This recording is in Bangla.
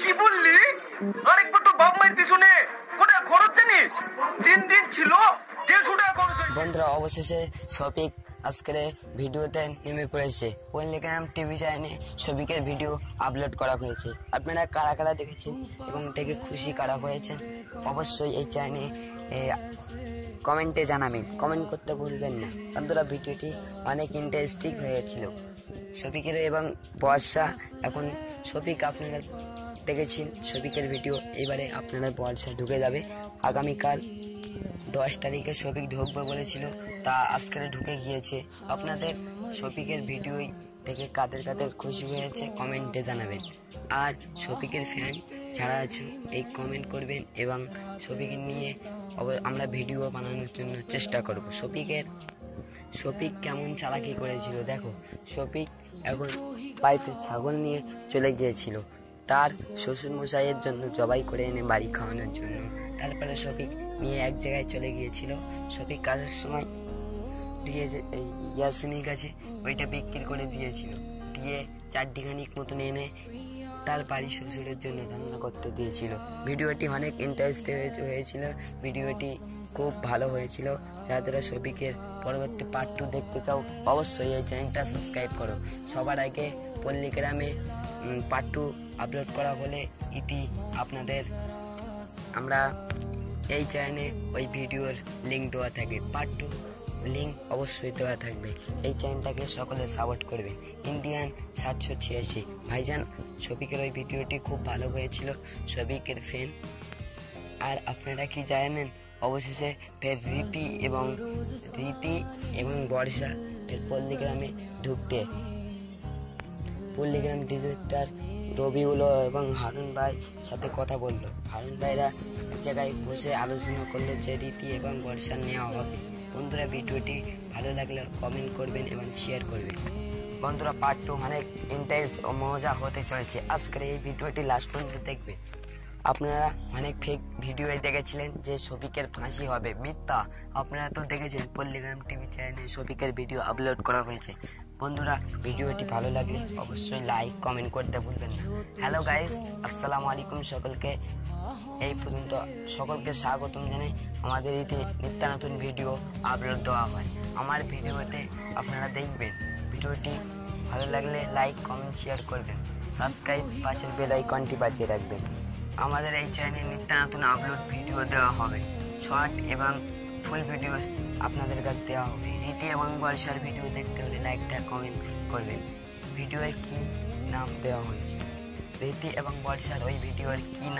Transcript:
কি বললি? আরেকবার তো বাপ মায়ের পিছনে কোটা খরচ জানিস? দিন ছিল 150 টাকা খরচ হয়েছে। বন্ধুরা, অবশেষে শফিক আজকের ভিডিওতে নেমে পড়েছে। পল্লিগ্রাম টিভি চ্যানেলে শফিকের ভিডিও আপলোড করা হয়েছে। আপনারা কারা কারা দেখেছেন এবং দেখে খুশি কারা হয়েছেন অবশ্যই এই চ্যানেলে কমেন্টে জানাবেন। কমেন্ট করতে ভুলবেন না। বন্ধুরা, ভিডিওটি অনেক ইন্টারেস্টিং হয়েছিল। শফিকের এবং বর্ষা, এখন শফিক আপনারা দেখেছেন শফিকের ভিডিও, এবারে আপনারা বর্ষা ঢুকে যাবে। আগামীকাল 10 তারিখে শফিক ঢুকবে বলেছিল, তা আজকে ঢুকে গিয়েছে। আপনাদের শফিকের ভিডিওই দেখে কাদের কাদের খুশি হয়েছে কমেন্টে জানাবেন। আর শফিকের ফ্যান যারা আছে এই কমেন্ট করবেন এবং শফিকের নিয়ে আমরা ভিডিও বানানোর জন্য চেষ্টা করব। শফিক কেমন চালাকি করেছিল দেখো। শফিক এখন বাড়িতে ছাগল নিয়ে চলে গিয়েছিল তার শ্বশুরমশাইয়ের জন্য, জবাই করে এনে বাড়ি খাওয়ানোর জন্য। তারপরে শফিক নিয়ে এক জায়গায় চলে গিয়েছিল। শফিক কাজের সময় ইয়াসিনের কাছে ওইটা বিক্রি করে দিয়েছিল, দিয়ে 4 খানিক মতন এনে তার বাড়ির শ্বশুরের জন্য রান্না করতে দিয়েছিল। ভিডিওটি অনেক ইন্টারেস্ট হয়েছিল, ভিডিওটি খুব ভালো হয়েছিল। যারা শফিকের পরবর্তী পার্ট 2 দেখতে চাও অবশ্যই এই চ্যানেলটা সাবস্ক্রাইব করো। সবার আগে পল্লিগ্রামে পার্ট 2 আপলোড করা হলে আপনাদের আমরা এই চ্যানেলে ওই ভিডিওর লিঙ্ক দেওয়া থাকবে, পার্ট 2 লিঙ্ক অবশ্যই দেওয়া থাকবে। এই চ্যানেলটাকে সকলে সাপোর্ট করবেন। ইন্ডিয়ান 786 ভাইজান শফিকের ওই ভিডিওটি খুব ভালো হয়েছিল, শফিকের ফ্যান। আর আপনারা কি জানেন, অবশেষে ফের রীতি এবং বর্ষা ফের পল্লিগ্রামে ঢুকতে, পল্লিগ্রাম ডিরেক্টর রবিউল এবং হারুন ভাই সাথে কথা বললো। হারুন ভাইরা এক জায়গায় বসে আলোচনা করলো যে রীতি এবং বর্ষা নেওয়া হবে। বন্ধুরা, ভিডিওটি ভালো লাগলে কমেন্ট করবেন এবং শেয়ার করবেন। বন্ধুরা, পার্ট 2 অনেক ইন্টারেস্ট ও মজা হতে চলেছে। আজকের এই ভিডিওটি লাস্ট পর্যন্ত দেখবেন। আপনারা অনেক ফেক ভিডিও দেখেছিলেন যে শফিকের ফাঁসি হবে, মিথ্যা। আপনারা তো দেখেছেন পল্লিগ্রাম টিভি চ্যানেলে শফিকের ভিডিও আপলোড করা হয়েছে। বন্ধুরা, ভিডিওটি ভালো লাগলে অবশ্যই লাইক কমেন্ট করতে ভুলবেন না। হ্যালো গাইস, আসসালামু আলাইকুম। সকলকে এই পর্যন্ত সকলকে স্বাগতম জানাই। আমাদের এই নিত্য নতুন ভিডিও আপলোড দেওয়া হয়। আমার ভিডিওতে আপনারা দেখবেন। ভিডিওটি ভালো লাগলে লাইক কমেন্ট শেয়ার করবেন, সাবস্ক্রাইব, পাশের বেল আইকনটি বাজিয়ে রাখবেন। আমাদের এই চ্যানেলে নিত্য নতুন আপলোড ভিডিও দেওয়া হবে, শর্ট এবং ফুল ভিডিও আপনাদের কাছে দেওয়া হবে। রীতি এবং বর্ষার ভিডিও দেখতে হলে লাইকটা কমেন্ট করবেন। ভিডিওর কি নাম দেওয়া হয়েছে, রীতি এবং বর্ষার ওই ভিডিওর কি নাম